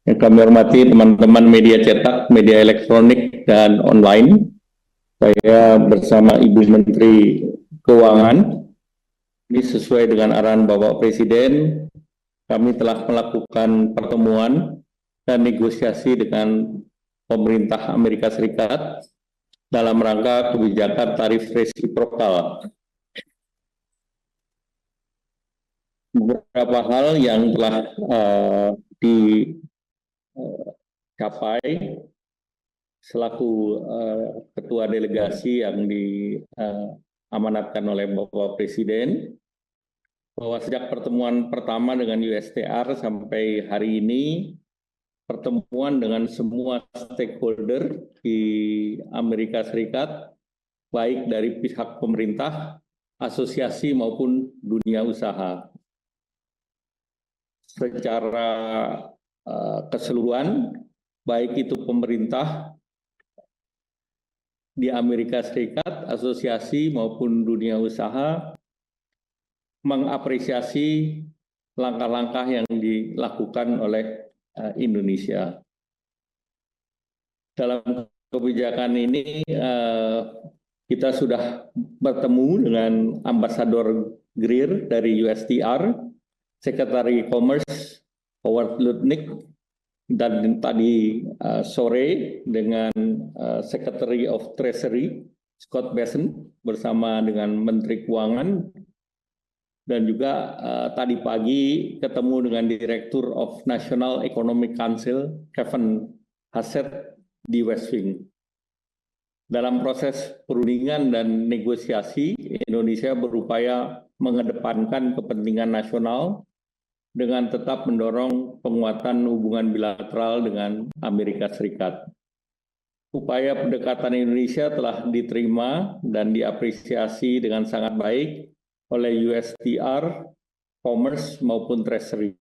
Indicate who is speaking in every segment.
Speaker 1: Yang kami hormati teman-teman media cetak, media elektronik, dan online. Saya bersama Ibu Menteri Keuangan. Ini sesuai dengan arahan Bapak Presiden, kami telah melakukan pertemuan dan negosiasi dengan pemerintah Amerika Serikat dalam rangka kebijakan tarif resiprokal. Beberapa hal yang telah dicapai selaku ketua delegasi yang diamanatkan oleh Bapak Presiden, bahwa sejak pertemuan pertama dengan USTR sampai hari ini, pertemuan dengan semua stakeholder di Amerika Serikat, baik dari pihak pemerintah, asosiasi maupun dunia usaha. Secara keseluruhan, baik itu pemerintah di Amerika Serikat, asosiasi maupun dunia usaha, mengapresiasi langkah-langkah yang dilakukan oleh Indonesia. Dalam kebijakan ini kita sudah bertemu dengan Ambasador Greer dari USTR, Secretary Commerce Howard Lutnick, dan tadi sore dengan Secretary of Treasury Scott Bessent bersama dengan Menteri Keuangan, dan juga tadi pagi ketemu dengan Direktur of National Economic Council Kevin Hassett di West Wing. Dalam proses perundingan dan negosiasi, Indonesia berupaya mengedepankan kepentingan nasional dengan tetap mendorong penguatan hubungan bilateral dengan Amerika Serikat. Upaya pendekatan Indonesia telah diterima dan diapresiasi dengan sangat baik oleh USTR, Commerce maupun Treasury,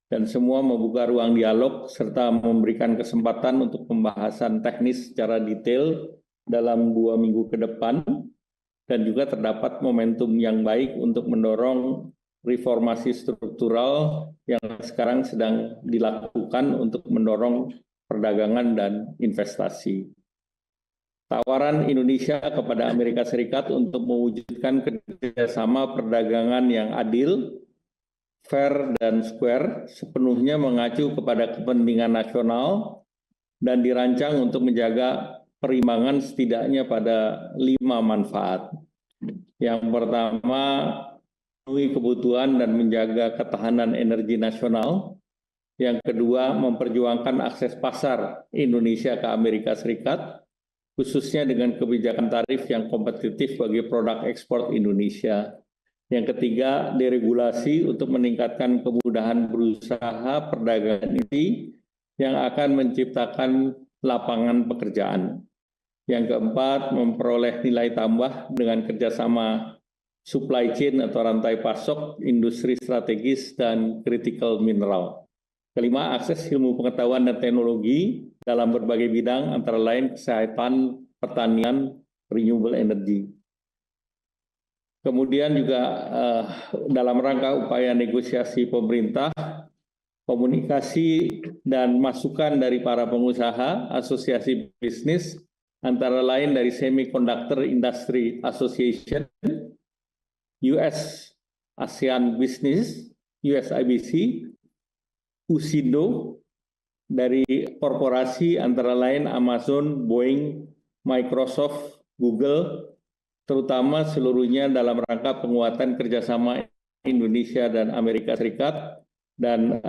Speaker 1: dan semua membuka ruang dialog serta memberikan kesempatan untuk pembahasan teknis secara detail dalam 2 minggu ke depan, dan juga terdapat momentum yang baik untuk mendorong reformasi struktural yang sekarang sedang dilakukan untuk mendorong perdagangan dan investasi. Tawaran Indonesia kepada Amerika Serikat untuk mewujudkan kerjasama perdagangan yang adil, fair, dan square sepenuhnya mengacu kepada kepentingan nasional dan dirancang untuk menjaga perimbangan setidaknya pada 5 manfaat. Yang pertama, memenuhi kebutuhan dan menjaga ketahanan energi nasional. Yang kedua, memperjuangkan akses pasar Indonesia ke Amerika Serikat, khususnya dengan kebijakan tarif yang kompetitif bagi produk ekspor Indonesia. Yang ketiga, deregulasi untuk meningkatkan kemudahan berusaha perdagangan ini yang akan menciptakan lapangan pekerjaan. Yang keempat, memperoleh nilai tambah dengan kerjasama supply chain atau rantai pasok, industri strategis, dan critical mineral. Kelima, akses ilmu pengetahuan dan teknologi dalam berbagai bidang, antara lain kesehatan, pertanian, renewable energy. Kemudian juga dalam rangka upaya negosiasi pemerintah, komunikasi dan masukan dari para pengusaha, asosiasi bisnis, antara lain dari Semiconductor Industry Association, US ASEAN Business, USIBC, USINDO, dari korporasi antara lain Amazon, Boeing, Microsoft, Google, terutama seluruhnya dalam rangka penguatan kerjasama Indonesia dan Amerika Serikat, dan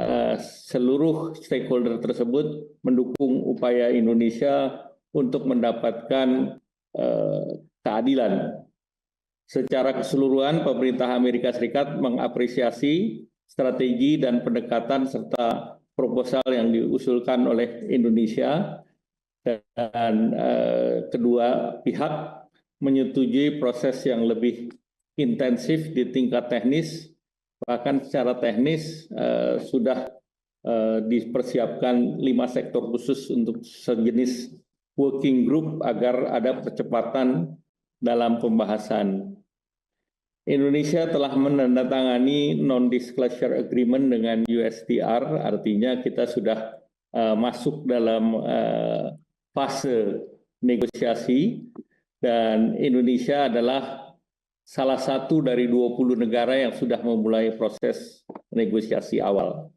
Speaker 1: seluruh stakeholder tersebut mendukung upaya Indonesia untuk mendapatkan keadilan. Secara keseluruhan, pemerintah Amerika Serikat mengapresiasi strategi dan pendekatan serta proposal yang diusulkan oleh Indonesia, dan kedua pihak menyetujui proses yang lebih intensif di tingkat teknis. Bahkan secara teknis sudah dipersiapkan 5 sektor khusus untuk sejenis working group agar ada percepatan dalam pembahasan. Indonesia telah menandatangani non-disclosure agreement dengan USTR, artinya kita sudah masuk dalam fase negosiasi, dan Indonesia adalah salah satu dari 20 negara yang sudah memulai proses negosiasi awal.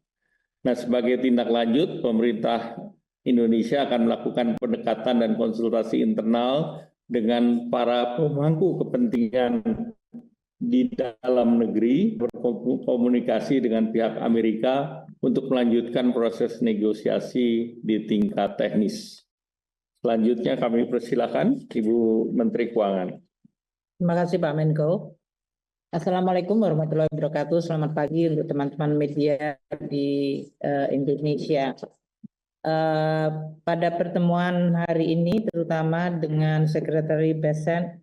Speaker 1: Nah, sebagai tindak lanjut, pemerintah Indonesia akan melakukan pendekatan dan konsultasi internal dengan para pemangku kepentingan di dalam negeri, berkomunikasi dengan pihak Amerika untuk melanjutkan proses negosiasi di tingkat teknis. Selanjutnya kami persilakan Ibu Menteri Keuangan.
Speaker 2: Terima kasih Pak Menko. Assalamualaikum warahmatullahi wabarakatuh. Selamat pagi untuk teman-teman media di Indonesia. Pada pertemuan hari ini, terutama dengan Sekretari BESEN,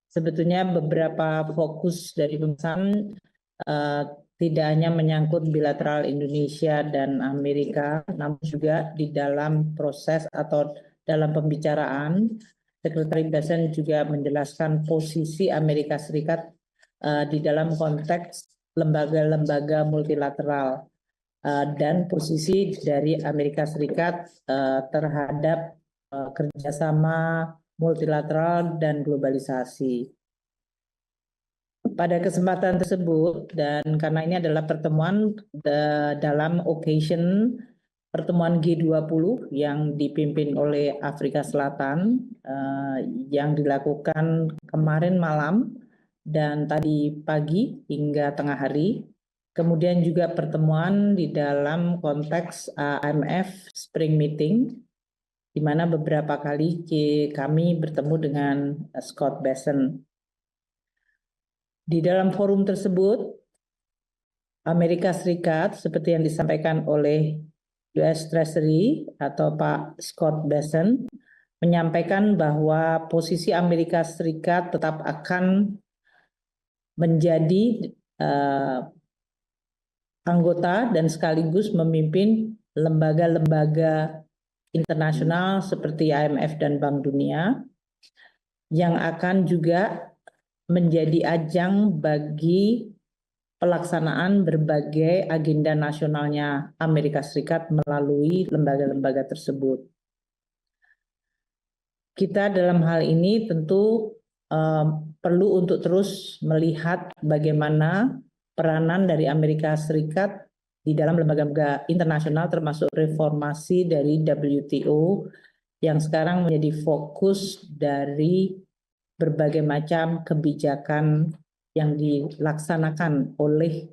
Speaker 2: sebetulnya beberapa fokus dari pembahasan tidak hanya menyangkut bilateral Indonesia dan Amerika, namun juga di dalam proses atau dalam pembicaraan, Sekretari BESEN juga menjelaskan posisi Amerika Serikat di dalam konteks lembaga-lembaga multilateral dan posisi dari Amerika Serikat terhadap kerjasama multilateral dan globalisasi. Pada kesempatan tersebut, dan karena ini adalah pertemuan dalam occasion pertemuan G20 yang dipimpin oleh Afrika Selatan yang dilakukan kemarin malam dan tadi pagi hingga tengah hari. Kemudian juga pertemuan di dalam konteks IMF Spring Meeting, di mana beberapa kali kami bertemu dengan Scott Bessent. Di dalam forum tersebut, Amerika Serikat seperti yang disampaikan oleh US Treasury atau Pak Scott Bessent menyampaikan bahwa posisi Amerika Serikat tetap akan menjadi anggota dan sekaligus memimpin lembaga-lembaga internasional seperti IMF dan Bank Dunia yang akan juga menjadi ajang bagi pelaksanaan berbagai agenda nasionalnya Amerika Serikat melalui lembaga-lembaga tersebut. Kita dalam hal ini tentu perlu untuk terus melihat bagaimana peranan dari Amerika Serikat di dalam lembaga-lembaga internasional termasuk reformasi dari WTO yang sekarang menjadi fokus dari berbagai macam kebijakan yang dilaksanakan oleh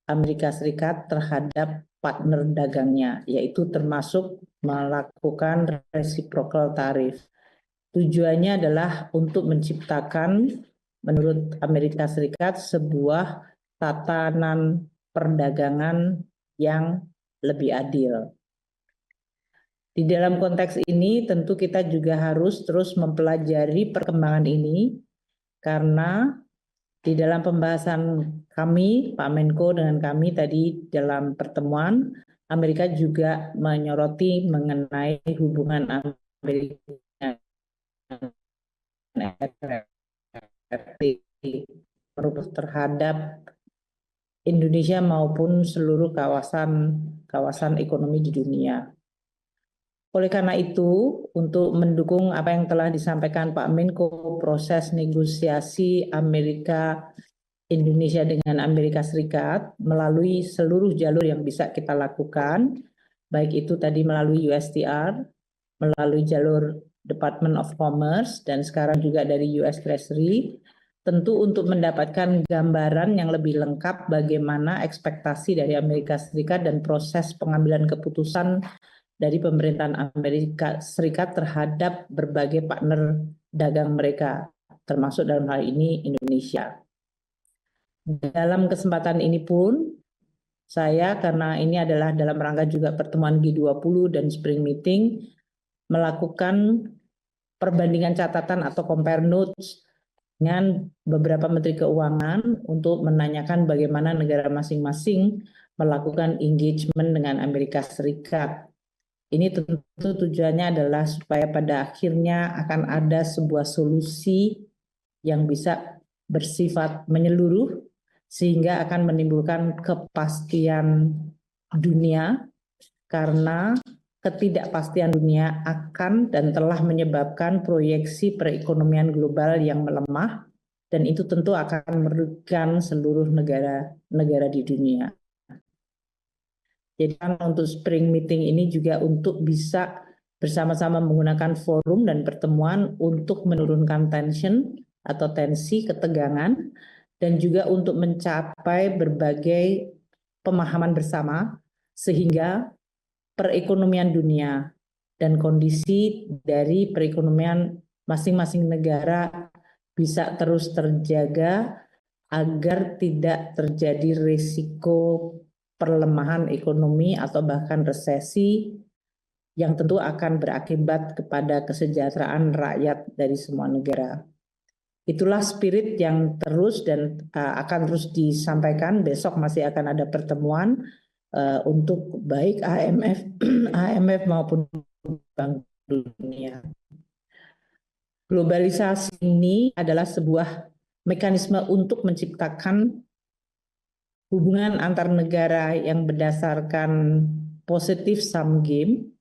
Speaker 2: Amerika Serikat terhadap partner dagangnya, yaitu termasuk melakukan reciprocal tarif. Tujuannya adalah untuk menciptakan, menurut Amerika Serikat, sebuah tatanan perdagangan yang lebih adil. Di dalam konteks ini tentu kita juga harus terus mempelajari perkembangan ini karena di dalam pembahasan kami, Pak Menko dengan kami tadi dalam pertemuan, Amerika juga menyoroti mengenai hubungan Amerika dan terhadap Indonesia maupun seluruh kawasan ekonomi di dunia. Oleh karena itu, untuk mendukung apa yang telah disampaikan Pak Menko, proses negosiasi Amerika Indonesia dengan Amerika Serikat melalui seluruh jalur yang bisa kita lakukan, baik itu tadi melalui USTR, melalui jalur Department of Commerce, dan sekarang juga dari US Treasury, tentu untuk mendapatkan gambaran yang lebih lengkap bagaimana ekspektasi dari Amerika Serikat dan proses pengambilan keputusan dari pemerintahan Amerika Serikat terhadap berbagai partner dagang mereka, termasuk dalam hal ini Indonesia. Dalam kesempatan ini pun, saya karena ini adalah dalam rangka juga pertemuan G20 dan Spring Meeting, melakukan perbandingan catatan atau compare notes dengan beberapa menteri keuangan untuk menanyakan bagaimana negara masing-masing melakukan engagement dengan Amerika Serikat. Ini tentu tujuannya adalah supaya pada akhirnya akan ada sebuah solusi yang bisa bersifat menyeluruh sehingga akan menimbulkan kepastian dunia karena ketidakpastian dunia akan dan telah menyebabkan proyeksi perekonomian global yang melemah, dan itu tentu akan merugikan seluruh negara di dunia. Jadi untuk spring meeting ini juga untuk bisa bersama-sama menggunakan forum dan pertemuan untuk menurunkan tensi, ketegangan, dan juga untuk mencapai berbagai pemahaman bersama sehingga perekonomian dunia dan kondisi dari perekonomian masing-masing negara bisa terus terjaga agar tidak terjadi risiko perlemahan ekonomi atau bahkan resesi yang tentu akan berakibat kepada kesejahteraan rakyat dari semua negara. Itulah spirit yang terus dan akan terus disampaikan. Besok masih akan ada pertemuan untuk baik IMF maupun Bank Dunia. Globalisasi ini adalah sebuah mekanisme untuk menciptakan hubungan antar negara yang berdasarkan positive sum game,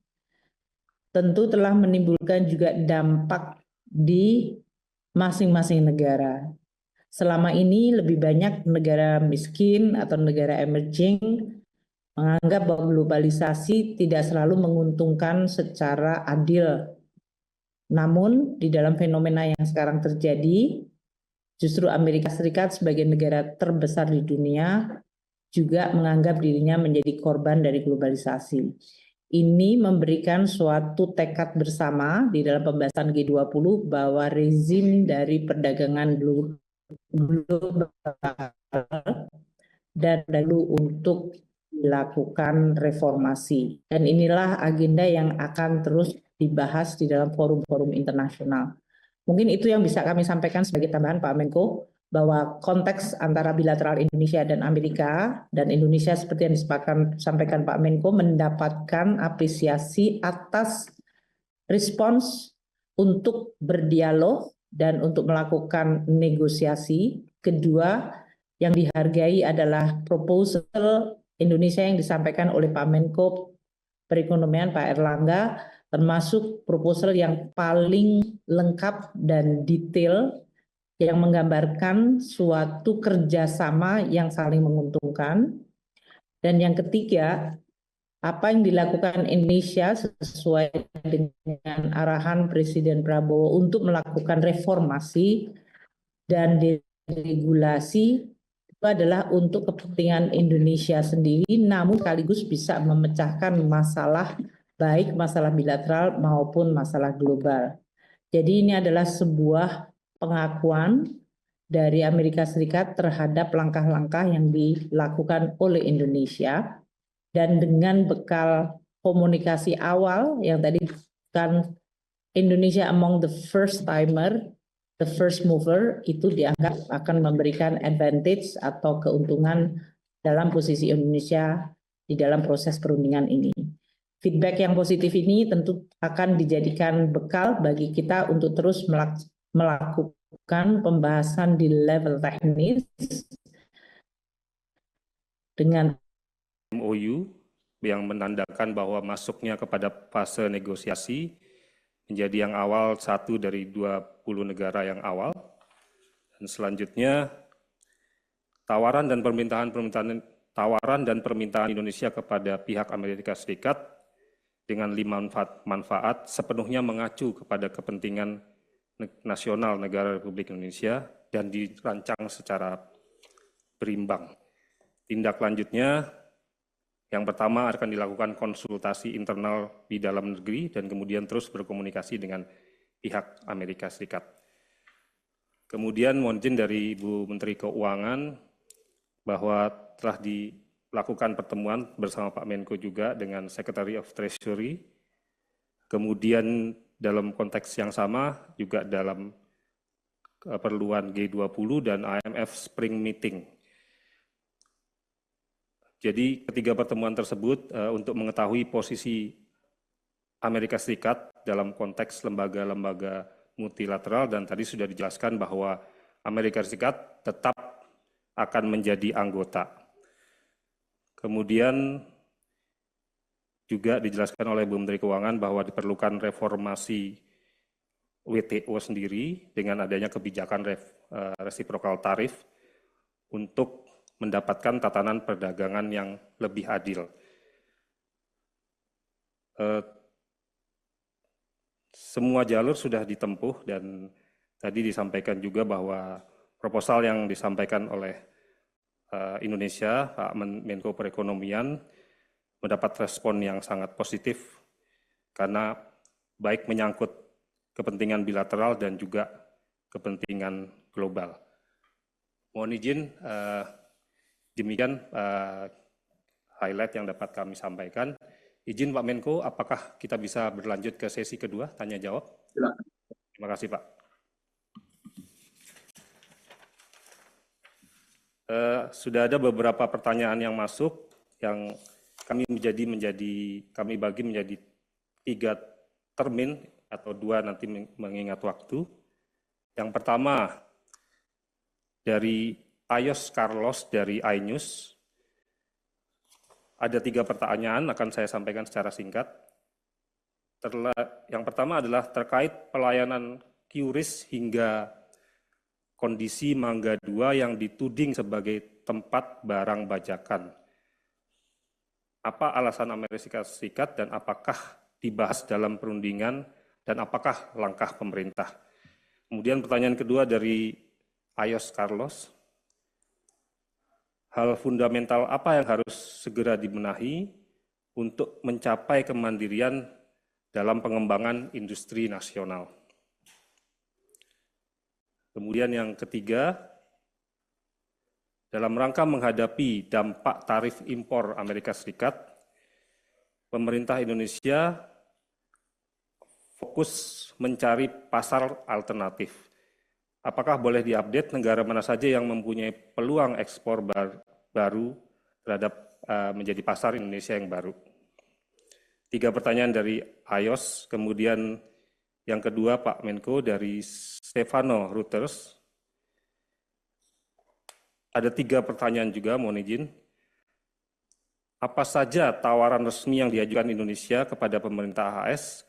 Speaker 2: tentu telah menimbulkan juga dampak di masing-masing negara. Selama ini lebih banyak negara miskin atau negara emerging menganggap bahwa globalisasi tidak selalu menguntungkan secara adil. Namun di dalam fenomena yang sekarang terjadi, justru Amerika Serikat sebagai negara terbesar di dunia juga menganggap dirinya menjadi korban dari globalisasi. Ini memberikan suatu tekad bersama di dalam pembahasan G20 bahwa rezim dari perdagangan global dan lalu untuk dilakukan reformasi. Dan inilah agenda yang akan terus dibahas di dalam forum-forum internasional. Mungkin itu yang bisa kami sampaikan sebagai tambahan Pak Menko, bahwa konteks antara bilateral Indonesia dan Amerika, dan Indonesia seperti yang disampaikan Pak Menko mendapatkan apresiasi atas respons untuk berdialog dan untuk melakukan negosiasi. Kedua, yang dihargai adalah proposal Indonesia yang disampaikan oleh Pak Menko Perekonomian Pak Erlangga, termasuk proposal yang paling lengkap dan detail yang menggambarkan suatu kerjasama yang saling menguntungkan. Dan yang ketiga, apa yang dilakukan Indonesia sesuai dengan arahan Presiden Prabowo untuk melakukan reformasi dan deregulasi itu adalah untuk kepentingan Indonesia sendiri, namun sekaligus bisa memecahkan masalah baik masalah bilateral maupun masalah global. Jadi ini adalah sebuah pengakuan dari Amerika Serikat terhadap langkah-langkah yang dilakukan oleh Indonesia, dan dengan bekal komunikasi awal yang tadi kan Indonesia among the first timer, the first mover, itu dianggap akan memberikan advantage atau keuntungan dalam posisi Indonesia di dalam proses perundingan ini. Feedback yang positif ini tentu akan dijadikan bekal bagi kita untuk terus melakukan pembahasan di level teknis dengan
Speaker 3: MOU yang menandakan bahwa masuknya kepada fase negosiasi menjadi yang awal, satu dari 20 negara yang awal. Dan selanjutnya tawaran dan permintaan Indonesia kepada pihak Amerika Serikat dengan 5 manfaat sepenuhnya mengacu kepada kepentingan nasional negara Republik Indonesia dan dirancang secara berimbang. Tindak lanjutnya, yang pertama akan dilakukan konsultasi internal di dalam negeri dan kemudian terus berkomunikasi dengan pihak Amerika Serikat. Kemudian mohon izin dari Ibu Menteri Keuangan bahwa telah dilakukan pertemuan bersama Pak Menko juga dengan Secretary of Treasury. Kemudian dalam konteks yang sama juga dalam keperluan G20 dan IMF Spring Meeting. Jadi ketiga pertemuan tersebut untuk mengetahui posisi Amerika Serikat dalam konteks lembaga-lembaga multilateral, dan tadi sudah dijelaskan bahwa Amerika Serikat tetap akan menjadi anggota. Kemudian juga dijelaskan oleh Bu Menteri Keuangan bahwa diperlukan reformasi WTO sendiri dengan adanya kebijakan resiprokal tarif untuk mendapatkan tatanan perdagangan yang lebih adil. Semua jalur sudah ditempuh dan tadi disampaikan juga bahwa proposal yang disampaikan oleh Indonesia, Pak Menko Perekonomian, mendapat respon yang sangat positif karena baik menyangkut kepentingan bilateral dan juga kepentingan global. Mohon izin, demikian highlight yang dapat kami sampaikan. Izin Pak Menko, apakah kita bisa berlanjut ke sesi kedua, tanya jawab?
Speaker 1: Silakan.
Speaker 3: Terima kasih Pak. Sudah ada beberapa pertanyaan yang masuk yang kami bagi menjadi 3 termin atau 2 nanti mengingat waktu. Yang pertama dari Ayos Carlos dari iNews. Ada 3 pertanyaan akan saya sampaikan secara singkat. Yang pertama adalah terkait pelayanan QRIS hingga kondisi Mangga 2 yang dituding sebagai tempat barang bajakan. Apa alasan Amerika Serikat dan apakah dibahas dalam perundingan dan apakah langkah pemerintah? Kemudian pertanyaan kedua dari Ayos Carlos. Hal fundamental apa yang harus segera dibenahi untuk mencapai kemandirian dalam pengembangan industri nasional? Kemudian yang ketiga, dalam rangka menghadapi dampak tarif impor Amerika Serikat, pemerintah Indonesia fokus mencari pasar alternatif. Apakah boleh diupdate negara mana saja yang mempunyai peluang ekspor baru terhadap menjadi pasar Indonesia yang baru? 3 pertanyaan dari Ayos, kemudian yang kedua Pak Menko dari Stefano Reuters. Ada 3 pertanyaan juga, mohon izin. Apa saja tawaran resmi yang diajukan Indonesia kepada pemerintah AS?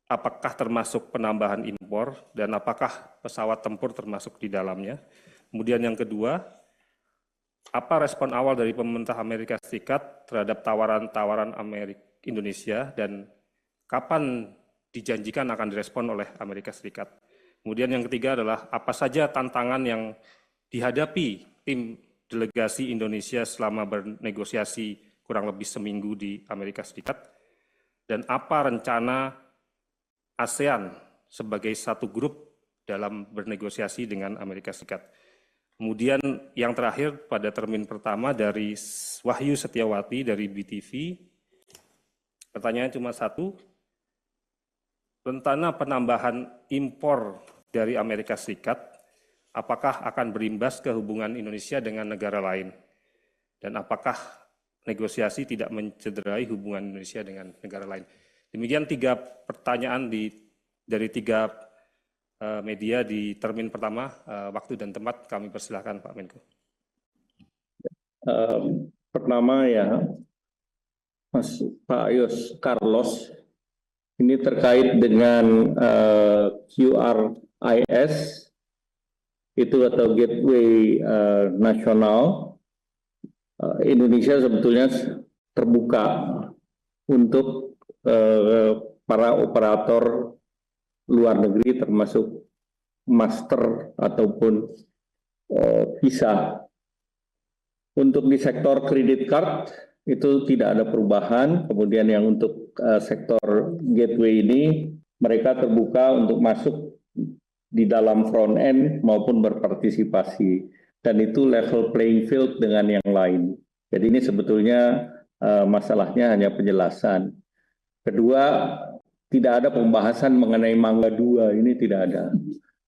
Speaker 3: Apakah termasuk penambahan impor dan apakah pesawat tempur termasuk di dalamnya? Kemudian yang kedua, apa respon awal dari pemerintah Amerika Serikat terhadap tawaran-tawaran Indonesia dan kapan dijanjikan akan direspon oleh Amerika Serikat? Kemudian yang ketiga adalah apa saja tantangan yang dihadapi tim delegasi Indonesia selama bernegosiasi kurang lebih seminggu di Amerika Serikat, dan apa rencana ASEAN sebagai satu grup dalam bernegosiasi dengan Amerika Serikat. Kemudian yang terakhir pada termin pertama dari Wahyu Setiawati dari BTV, pertanyaan cuma 1, rencana penambahan impor dari Amerika Serikat apakah akan berimbas ke hubungan Indonesia dengan negara lain? Dan apakah negosiasi tidak mencederai hubungan Indonesia dengan negara lain? Demikian 3 pertanyaan dari 3 media di termin pertama. Waktu dan tempat kami persilahkan Pak Menko.
Speaker 1: Pertama ya, Pak Ayos Carlos, ini terkait dengan QRIS, itu atau gateway nasional. Indonesia sebetulnya terbuka untuk para operator luar negeri termasuk master ataupun visa. Untuk di sektor kredit card itu tidak ada perubahan. Kemudian yang untuk sektor gateway ini mereka terbuka untuk masuk di dalam front end maupun berpartisipasi, dan itu level playing field dengan yang lain. Jadi ini sebetulnya masalahnya hanya penjelasan. Kedua, tidak ada pembahasan mengenai Mangga 2, ini tidak ada.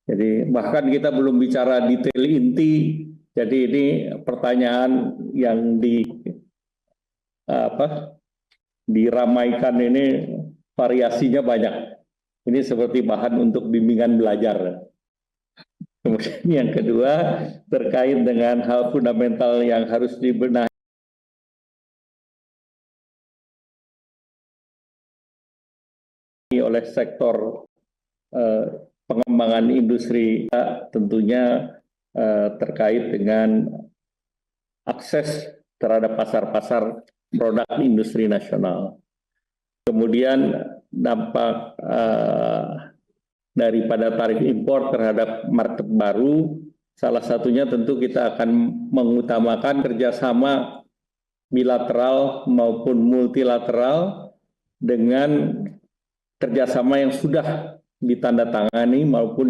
Speaker 1: Jadi bahkan kita belum bicara detail inti. Jadi ini pertanyaan yang diramaikan ini variasinya banyak. Ini seperti bahan untuk bimbingan belajar. Kemudian yang kedua terkait dengan hal fundamental yang harus dibenahi oleh sektor pengembangan industri, tentunya terkait dengan akses terhadap pasar-pasar produk industri nasional. Kemudian dampak daripada tarif impor terhadap market baru, salah satunya tentu kita akan mengutamakan kerjasama bilateral maupun multilateral dengan kerjasama yang sudah ditandatangani maupun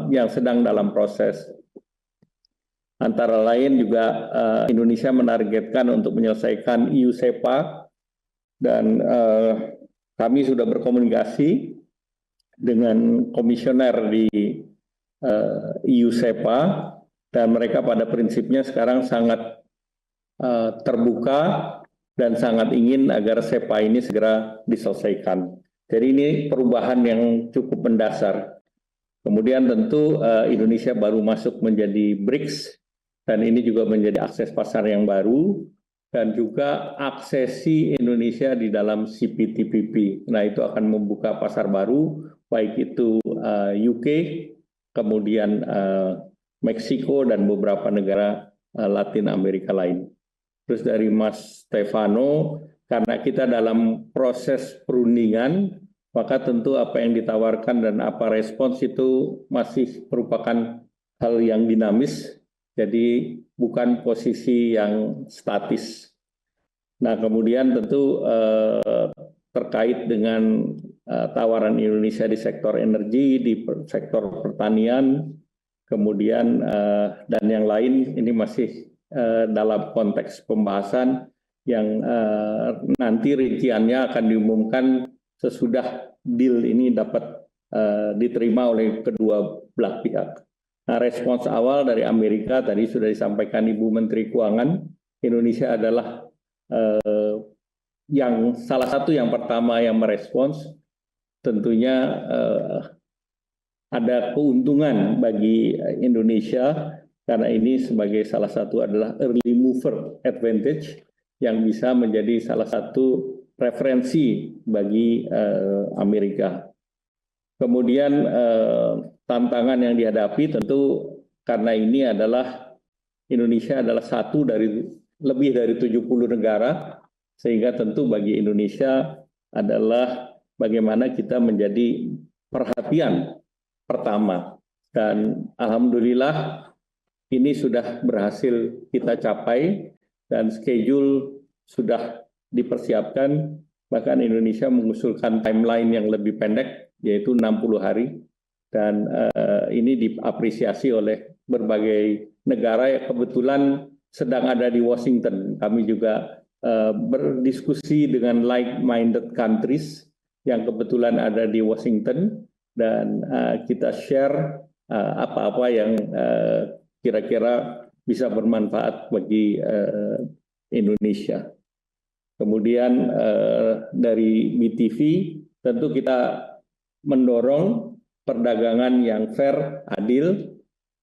Speaker 1: yang sedang dalam proses. Antara lain juga Indonesia menargetkan untuk menyelesaikan EU-SEPA dan kami sudah berkomunikasi dengan komisioner di EU-SEPA dan mereka pada prinsipnya sekarang sangat terbuka dan sangat ingin agar SEPA ini segera diselesaikan. Jadi ini perubahan yang cukup mendasar. Kemudian tentu Indonesia baru masuk menjadi BRICS dan ini juga menjadi akses pasar yang baru dan juga aksesi Indonesia di dalam CPTPP. Nah, itu akan membuka pasar baru, baik itu UK, kemudian Meksiko, dan beberapa negara Latin Amerika lain. Terus dari Mas Stefano, karena kita dalam proses perundingan, maka tentu apa yang ditawarkan dan apa respons itu masih merupakan hal yang dinamis, jadi bukan posisi yang statis. Nah, kemudian tentu terkait dengan tawaran Indonesia di sektor energi, di sektor pertanian, kemudian dan yang lain, ini masih dalam konteks pembahasan yang nanti rinciannya akan diumumkan sesudah deal ini dapat diterima oleh kedua belah pihak. Nah, respons awal dari Amerika tadi sudah disampaikan Ibu Menteri Keuangan, Indonesia adalah yang salah satu yang pertama yang merespons. Tentunya ada keuntungan bagi Indonesia karena ini sebagai salah satu adalah early mover advantage yang bisa menjadi salah satu referensi bagi Amerika. Kemudian tantangan yang dihadapi tentu karena ini adalah Indonesia adalah satu dari lebih dari 70 negara, sehingga tentu bagi Indonesia adalah bagaimana kita menjadi perhatian pertama. Dan alhamdulillah ini sudah berhasil kita capai dan schedule sudah dipersiapkan, bahkan Indonesia mengusulkan timeline yang lebih pendek yaitu 60 hari dan ini diapresiasi oleh berbagai negara yang kebetulan sedang ada di Washington. Kami juga berdiskusi dengan like-minded countries yang kebetulan ada di Washington dan kita share apa-apa yang kira-kira bisa bermanfaat bagi Indonesia. Kemudian dari BTV tentu kita mendorong perdagangan yang fair, adil,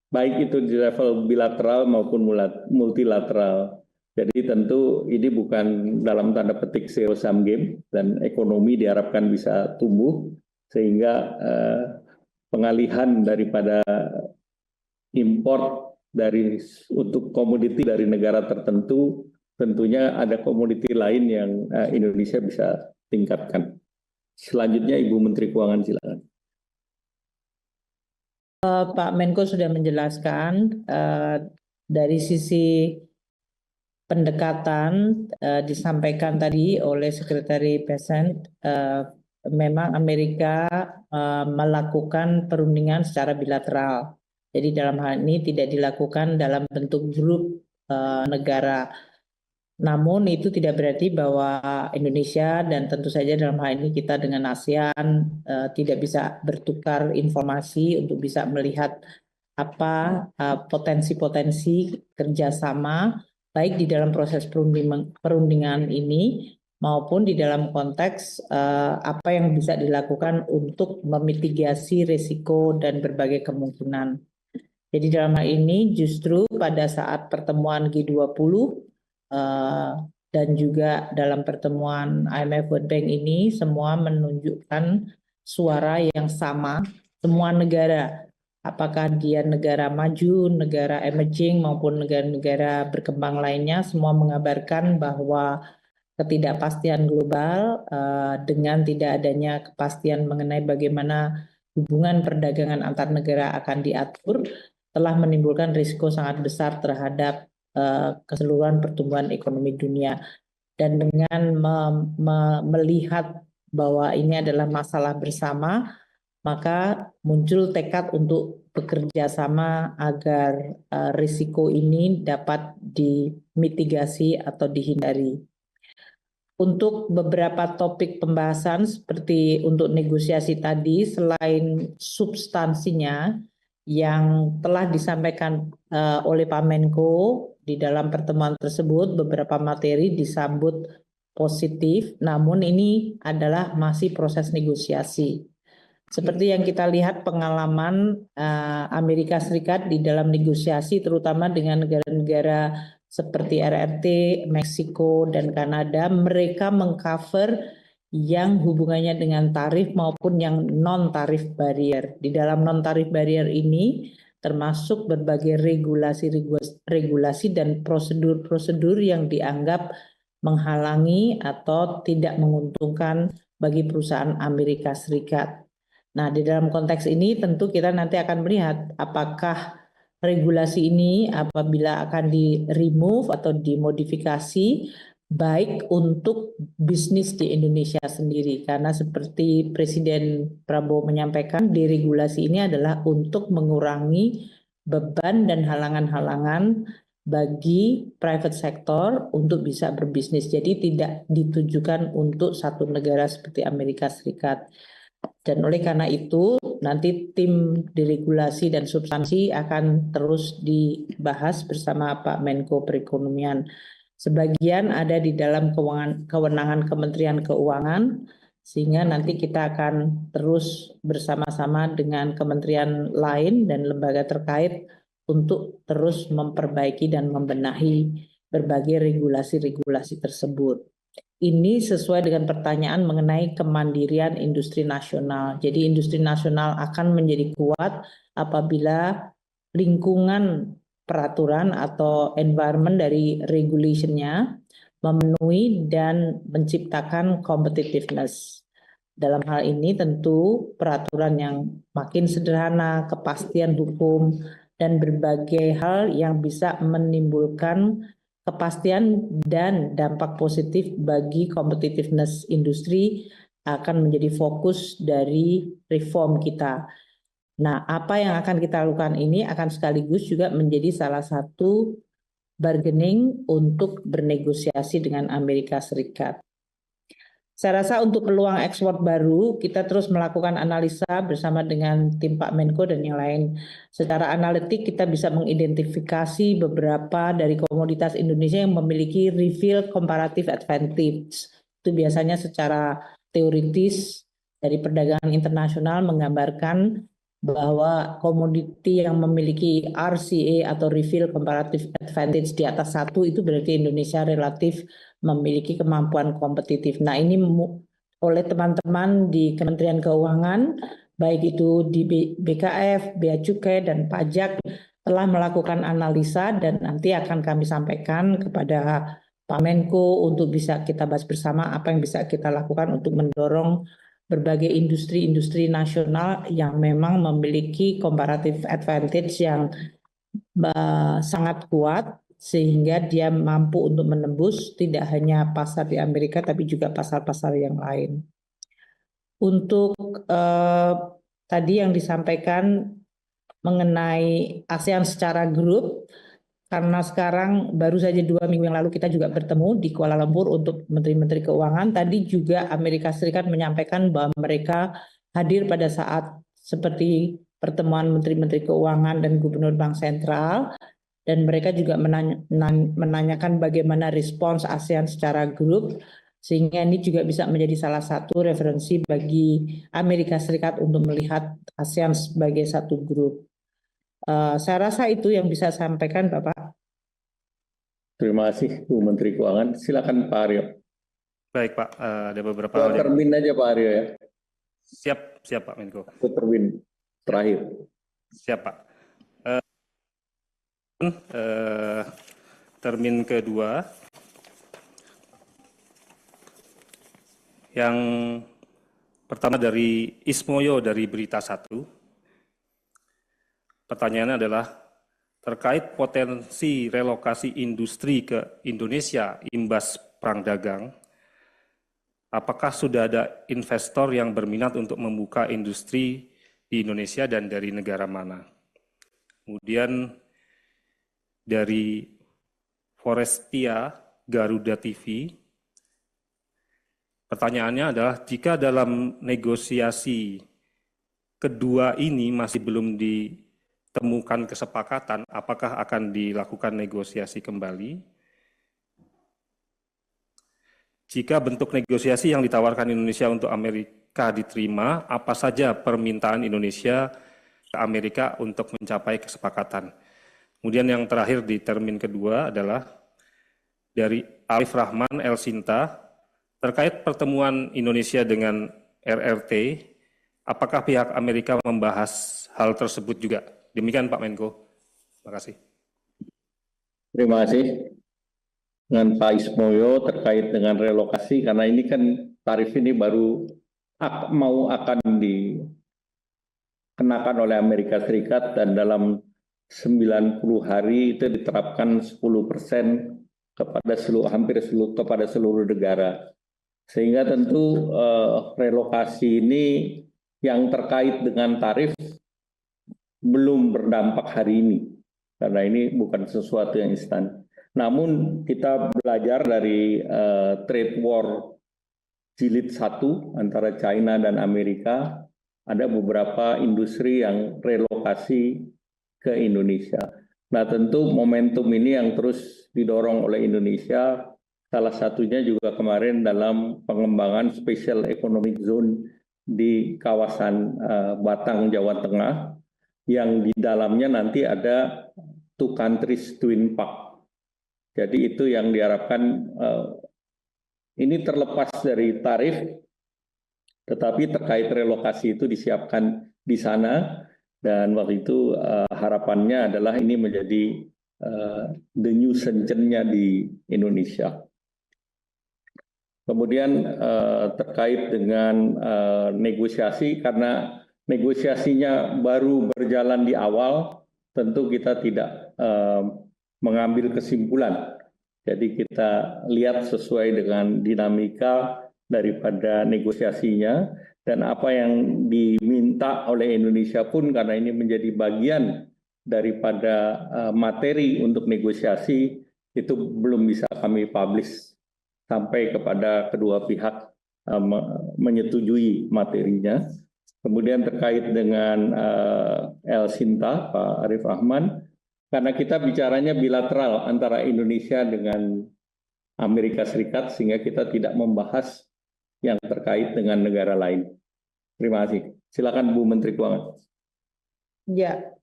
Speaker 1: baik itu di level bilateral maupun multilateral. Jadi tentu ini bukan dalam tanda petik zero sum game dan ekonomi diharapkan bisa tumbuh sehingga pengalihan daripada import untuk komoditi dari negara tertentu, tentunya ada komoditi lain yang Indonesia bisa tingkatkan. Selanjutnya Ibu Menteri Keuangan silakan.
Speaker 2: Pak Menko sudah menjelaskan dari sisi pendekatan disampaikan tadi oleh Sekretari Bessent, memang Amerika melakukan perundingan secara bilateral. Jadi dalam hal ini tidak dilakukan dalam bentuk grup negara. Namun itu tidak berarti bahwa Indonesia dan tentu saja dalam hal ini kita dengan ASEAN tidak bisa bertukar informasi untuk bisa melihat apa potensi-potensi kerjasama baik di dalam proses perundingan ini maupun di dalam konteks apa yang bisa dilakukan untuk memitigasi risiko dan berbagai kemungkinan. Jadi dalam hal ini justru pada saat pertemuan G20 dan juga dalam pertemuan IMF World Bank ini semua menunjukkan suara yang sama, semua negara, apakah dia negara maju, negara emerging maupun negara-negara berkembang lainnya, semua mengabarkan bahwa ketidakpastian global dengan tidak adanya kepastian mengenai bagaimana hubungan perdagangan antar negara akan diatur telah menimbulkan risiko sangat besar terhadap keseluruhan pertumbuhan ekonomi dunia. Dan dengan melihat bahwa ini adalah masalah bersama, maka muncul tekad untuk bekerja sama agar risiko ini dapat dimitigasi atau dihindari. Untuk beberapa topik pembahasan seperti untuk negosiasi tadi, selain substansinya yang telah disampaikan oleh Pak Menko di dalam pertemuan tersebut, beberapa materi disambut positif, namun ini adalah masih proses negosiasi. Seperti yang kita lihat pengalaman Amerika Serikat di dalam negosiasi, terutama dengan negara-negara seperti RRT, Meksiko, dan Kanada, mereka mengcover yang hubungannya dengan tarif maupun yang non-tarif barrier. Di dalam non-tarif barrier ini termasuk berbagai regulasi dan prosedur-prosedur yang dianggap menghalangi atau tidak menguntungkan bagi perusahaan Amerika Serikat. Nah, di dalam konteks ini tentu kita nanti akan melihat apakah regulasi ini apabila akan di-remove atau dimodifikasi baik untuk bisnis di Indonesia sendiri. Karena seperti Presiden Prabowo menyampaikan, deregulasi ini adalah untuk mengurangi beban dan halangan-halangan bagi private sector untuk bisa berbisnis. Jadi tidak ditujukan untuk satu negara seperti Amerika Serikat. Dan oleh karena itu nanti tim deregulasi dan substansi akan terus dibahas bersama Pak Menko Perekonomian. Sebagian ada di dalam kewenangan Kementerian Keuangan, sehingga nanti kita akan terus bersama-sama dengan kementerian lain dan lembaga terkait untuk terus memperbaiki dan membenahi berbagai regulasi-regulasi tersebut. Ini sesuai dengan pertanyaan mengenai kemandirian industri nasional. Jadi industri nasional akan menjadi kuat apabila lingkungan peraturan atau environment dari regulation-nya memenuhi dan menciptakan competitiveness. Dalam hal ini tentu peraturan yang makin sederhana, kepastian hukum, dan berbagai hal yang bisa menimbulkan kepastian dan dampak positif bagi competitiveness industri akan menjadi fokus dari reform kita. Nah, apa yang akan kita lakukan ini akan sekaligus juga menjadi salah satu bargaining untuk bernegosiasi dengan Amerika Serikat. Saya rasa untuk peluang ekspor baru, kita terus melakukan analisa bersama dengan tim Pak Menko dan yang lain. Secara analitik kita bisa mengidentifikasi beberapa dari komoditas Indonesia yang memiliki real comparative advantage. Itu biasanya secara teoritis dari perdagangan internasional menggambarkan bahwa komoditi yang memiliki RCA atau real comparative advantage di atas 1 itu berarti Indonesia relatif memiliki kemampuan kompetitif. Nah, ini oleh teman-teman di Kementerian Keuangan, baik itu di BKF, Bea Cukai, dan Pajak telah melakukan analisa dan nanti akan kami sampaikan kepada Pak Menko untuk bisa kita bahas bersama apa yang bisa kita lakukan untuk mendorong berbagai industri-industri nasional yang memang memiliki comparative advantage yang sangat kuat sehingga dia mampu untuk menembus tidak hanya pasar di Amerika tapi juga pasar-pasar yang lain. Untuk tadi yang disampaikan mengenai ASEAN secara grup, karena sekarang baru saja 2 minggu yang lalu kita juga bertemu di Kuala Lumpur untuk Menteri-Menteri Keuangan. Tadi juga Amerika Serikat menyampaikan bahwa mereka hadir pada saat seperti pertemuan Menteri-Menteri Keuangan dan Gubernur Bank Sentral. Dan mereka juga menanyakan bagaimana respons ASEAN secara grup, sehingga ini juga bisa menjadi salah satu referensi bagi Amerika Serikat untuk melihat ASEAN sebagai satu grup. Saya rasa itu yang bisa saya sampaikan, Bapak.
Speaker 1: Terima kasih, Bu Menteri Keuangan. Silakan Pak Aryo.
Speaker 3: Baik, Pak. Ada beberapa hal.
Speaker 1: Termin aja Pak Aryo ya.
Speaker 3: Siap, Pak Menko.
Speaker 1: Dr. Win, terakhir.
Speaker 3: Siap, Pak. Termin kedua yang pertama dari Ismoyo dari Berita 1. Pertanyaannya adalah terkait potensi relokasi industri ke Indonesia imbas perang dagang, apakah sudah ada investor yang berminat untuk membuka industri di Indonesia dan dari negara mana? Kemudian dari Forestia Garuda TV, pertanyaannya adalah jika dalam negosiasi kedua ini masih belum ditemukan kesepakatan, apakah akan dilakukan negosiasi kembali? Jika bentuk negosiasi yang ditawarkan Indonesia untuk Amerika diterima, apa saja permintaan Indonesia ke Amerika untuk mencapai kesepakatan? Kemudian yang terakhir di termin kedua adalah dari Arif Rahman El Sinta, terkait pertemuan Indonesia dengan RRT, apakah pihak Amerika membahas hal tersebut juga? Demikian Pak Menko. Terima kasih.
Speaker 1: Terima kasih. Dengan Pak Ismoyo terkait dengan relokasi, karena ini kan tarif ini baru akan dikenakan oleh Amerika Serikat dan dalam 90 hari itu diterapkan 10% kepada seluruh negara. Sehingga tentu relokasi ini yang terkait dengan tarif belum berdampak hari ini, karena ini bukan sesuatu yang instan. Namun kita belajar dari trade war jilid 1 antara China dan Amerika, ada beberapa industri yang relokasi ke Indonesia. Nah tentu momentum ini yang terus didorong oleh Indonesia, salah satunya juga kemarin dalam pengembangan Special Economic Zone di kawasan Batang, Jawa Tengah, yang di dalamnya nanti ada two countries twin park. Jadi itu yang diharapkan, ini terlepas dari tarif, tetapi terkait relokasi itu disiapkan di sana, dan waktu itu harapannya adalah ini menjadi the new Shenzhen-nya di Indonesia. Kemudian terkait dengan negosiasi, karena negosiasinya baru berjalan di awal, tentu kita tidak mengambil kesimpulan. Jadi kita lihat sesuai dengan dinamika daripada negosiasinya, dan apa yang diminta oleh Indonesia pun, karena ini menjadi bagian daripada materi untuk negosiasi, itu belum bisa kami publish sampai kepada kedua pihak menyetujui materinya. Kemudian terkait dengan El Sinta, Pak Arif Rahman, karena kita bicaranya bilateral antara Indonesia dengan Amerika Serikat, sehingga kita tidak membahas yang terkait dengan negara lain. Terima kasih. Silakan Bu Menteri Keuangan.
Speaker 2: Ya,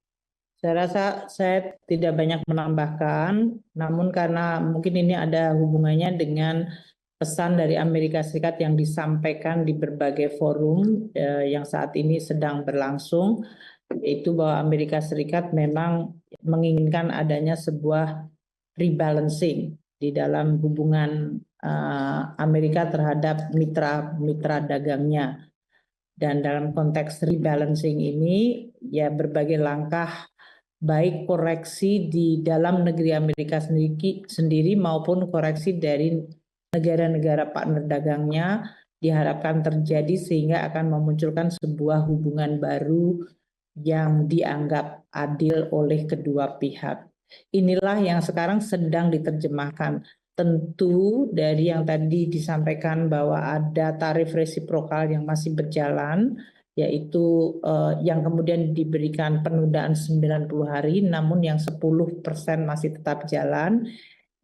Speaker 2: saya rasa saya tidak banyak menambahkan, namun karena mungkin ini ada hubungannya dengan pesan dari Amerika Serikat yang disampaikan di berbagai forum yang saat ini sedang berlangsung, yaitu bahwa Amerika Serikat memang menginginkan adanya sebuah rebalancing di dalam hubungan Amerika terhadap mitra dagangnya. Dan dalam konteks rebalancing ini, ya berbagai langkah baik koreksi di dalam negeri Amerika sendiri maupun koreksi dari negara-negara partner dagangnya diharapkan terjadi, sehingga akan memunculkan sebuah hubungan baru yang dianggap adil oleh kedua pihak. Inilah yang sekarang sedang diterjemahkan. Tentu dari yang tadi disampaikan bahwa ada tarif resiprokal yang masih berjalan, yaitu yang kemudian diberikan penundaan 90 hari, namun yang 10% masih tetap jalan.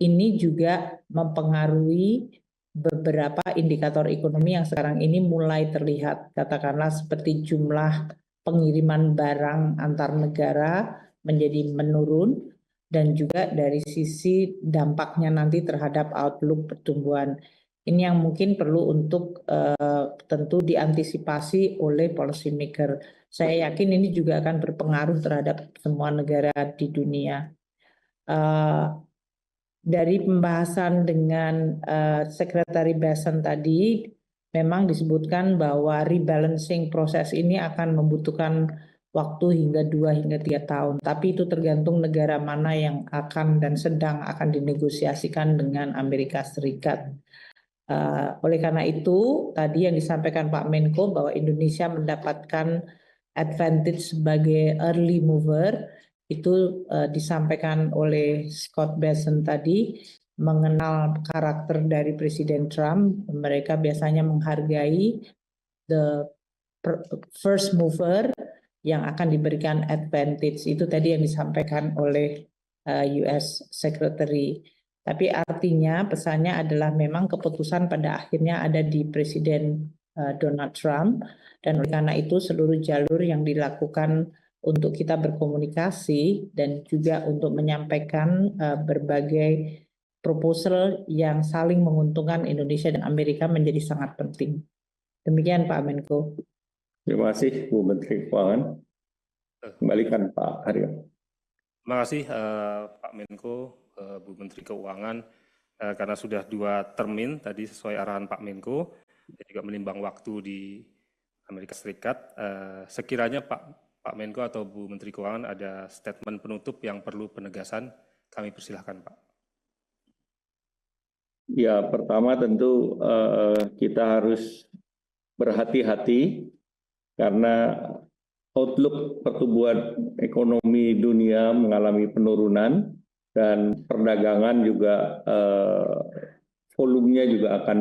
Speaker 2: Ini juga mempengaruhi beberapa indikator ekonomi yang sekarang ini mulai terlihat, katakanlah seperti jumlah pengiriman barang antar negara menjadi menurun, dan juga dari sisi dampaknya nanti terhadap outlook pertumbuhan Ini yang mungkin perlu untuk tentu diantisipasi oleh policy maker. Saya yakin ini juga akan berpengaruh terhadap semua negara di dunia. Dari pembahasan dengan Sekretari Bassen tadi, memang disebutkan bahwa rebalancing proses ini akan membutuhkan waktu hingga 2 hingga 3 tahun. Tapi itu tergantung negara mana yang akan dan sedang akan dinegosiasikan dengan Amerika Serikat. Oleh karena itu, tadi yang disampaikan Pak Menko bahwa Indonesia mendapatkan advantage sebagai early mover, itu disampaikan oleh Scott Bessent tadi, mengenal karakter dari Presiden Trump. Mereka biasanya menghargai the first mover yang akan diberikan advantage. Itu tadi yang disampaikan oleh US Secretary. Tapi artinya pesannya adalah memang keputusan pada akhirnya ada di Presiden Donald Trump, dan oleh karena itu seluruh jalur yang dilakukan untuk kita berkomunikasi dan juga untuk menyampaikan berbagai proposal yang saling menguntungkan Indonesia dan Amerika menjadi sangat penting. Demikian Pak Menko.
Speaker 1: Terima kasih Bu Menteri Keuangan. Kembalikan Pak Haryo.
Speaker 3: Terima kasih Pak Menko, Bu Menteri Keuangan, karena sudah 2 termin tadi sesuai arahan Pak Menko, dan juga menimbang waktu di Amerika Serikat. Sekiranya Pak Menko atau Bu Menteri Keuangan ada statement penutup yang perlu penegasan, kami persilahkan Pak.
Speaker 1: Ya, pertama tentu kita harus berhati-hati karena outlook pertumbuhan ekonomi dunia mengalami penurunan dan perdagangan juga volumenya juga akan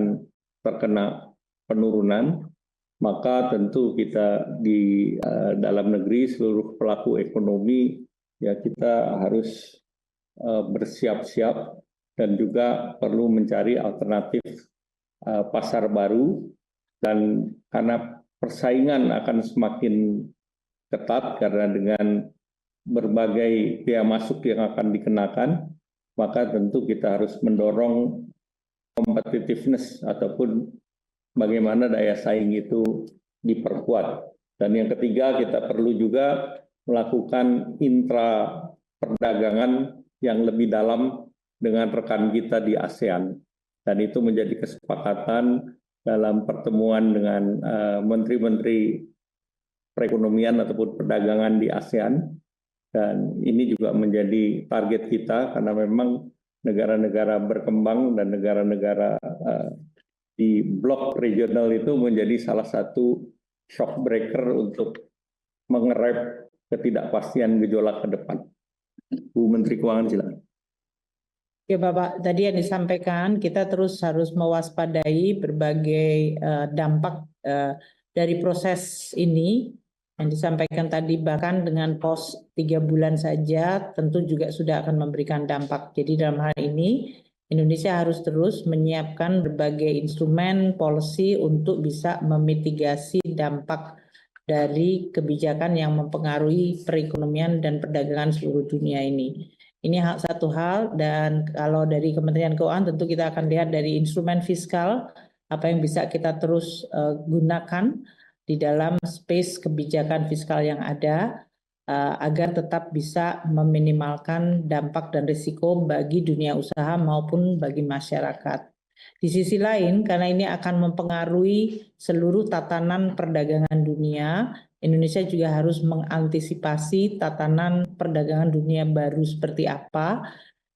Speaker 1: terkena penurunan. Maka tentu kita di dalam negeri, seluruh pelaku ekonomi, ya kita harus bersiap-siap dan juga perlu mencari alternatif pasar baru, dan karena persaingan akan semakin ketat karena dengan berbagai biaya masuk yang akan dikenakan, maka tentu kita harus mendorong competitiveness ataupun bagaimana daya saing itu diperkuat. Dan yang ketiga, kita perlu juga melakukan intra perdagangan yang lebih dalam dengan rekan kita di ASEAN. Dan itu menjadi kesepakatan dalam pertemuan dengan menteri-menteri perekonomian ataupun perdagangan di ASEAN. Dan ini juga menjadi target kita karena memang negara-negara berkembang dan negara-negara di blok regional itu menjadi salah satu shock breaker untuk mengerem ketidakpastian gejolak ke depan. Bu Menteri Keuangan, silakan.
Speaker 2: Oke Bapak, tadi yang disampaikan kita terus harus mewaspadai berbagai dampak dari proses ini yang disampaikan tadi, bahkan dengan pos 3 bulan saja tentu juga sudah akan memberikan dampak. Jadi dalam hal ini Indonesia harus terus menyiapkan berbagai instrumen policy untuk bisa memitigasi dampak dari kebijakan yang mempengaruhi perekonomian dan perdagangan seluruh dunia ini. Ini satu hal, dan kalau dari Kementerian Keuangan tentu kita akan lihat dari instrumen fiskal apa yang bisa kita terus gunakan di dalam space kebijakan fiskal yang ada agar tetap bisa meminimalkan dampak dan risiko bagi dunia usaha maupun bagi masyarakat. Di sisi lain, karena ini akan mempengaruhi seluruh tatanan perdagangan dunia, Indonesia juga harus mengantisipasi tatanan perdagangan dunia baru seperti apa,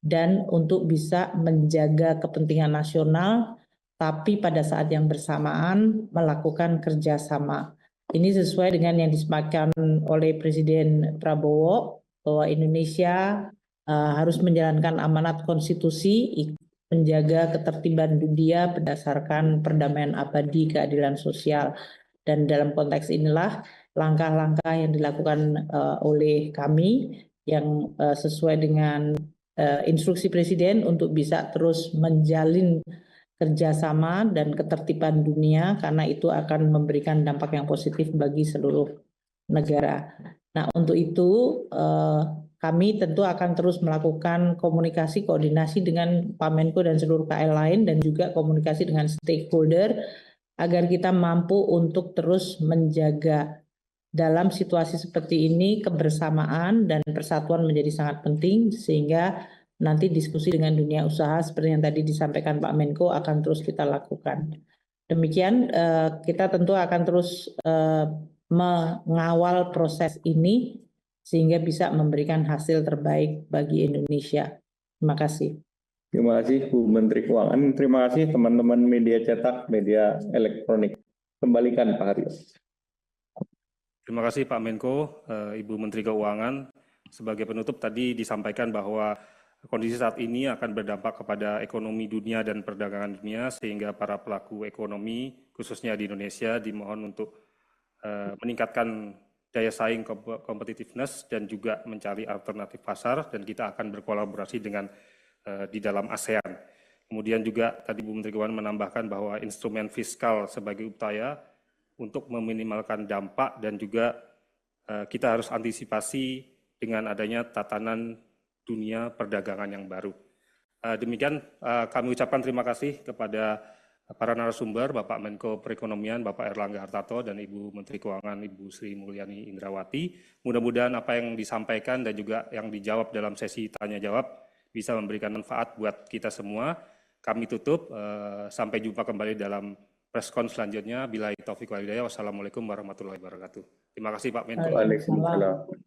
Speaker 2: dan untuk bisa menjaga kepentingan nasional, tapi pada saat yang bersamaan melakukan kerjasama. Ini sesuai dengan yang disampaikan oleh Presiden Prabowo, bahwa Indonesia harus menjalankan amanat konstitusi, menjaga ketertiban dunia berdasarkan perdamaian abadi, keadilan sosial. Dan dalam konteks inilah langkah-langkah yang dilakukan oleh kami yang sesuai dengan instruksi Presiden untuk bisa terus menjalin kerjasama dan ketertiban dunia, karena itu akan memberikan dampak yang positif bagi seluruh negara. Nah, untuk itu kami tentu akan terus melakukan komunikasi koordinasi dengan Pak Menko dan seluruh KL lain dan juga komunikasi dengan stakeholder agar kita mampu untuk terus menjaga dalam situasi seperti ini kebersamaan dan persatuan menjadi sangat penting sehingga nanti diskusi dengan dunia usaha seperti yang tadi disampaikan Pak Menko akan terus kita lakukan. Demikian kita tentu akan terus mengawal proses ini sehingga bisa memberikan hasil terbaik bagi Indonesia. Terima kasih.
Speaker 1: Terima kasih Bu Menteri Keuangan. Terima kasih teman-teman media cetak, media elektronik. Kembalikan Pak Haryo.
Speaker 3: Terima kasih Pak Menko, Ibu Menteri Keuangan. Sebagai penutup tadi disampaikan bahwa kondisi saat ini akan berdampak kepada ekonomi dunia dan perdagangan dunia sehingga para pelaku ekonomi khususnya di Indonesia dimohon untuk meningkatkan daya saing competitiveness dan juga mencari alternatif pasar dan kita akan berkolaborasi dengan di dalam ASEAN. Kemudian juga tadi Bu Menteri Keuangan menambahkan bahwa instrumen fiskal sebagai upaya untuk meminimalkan dampak dan juga kita harus antisipasi dengan adanya tatanan dunia perdagangan yang baru. Demikian kami ucapkan terima kasih kepada para narasumber, Bapak Menko Perekonomian, Bapak Erlangga Hartarto, dan Ibu Menteri Keuangan, Ibu Sri Mulyani Indrawati. Mudah-mudahan apa yang disampaikan dan juga yang dijawab dalam sesi tanya-jawab bisa memberikan manfaat buat kita semua. Kami tutup, sampai jumpa kembali dalam preskon selanjutnya. Billahi taufiq wal hidayah. Wassalamualaikum warahmatullahi wabarakatuh. Terima kasih Pak Menko.
Speaker 1: Waalaikumsalam.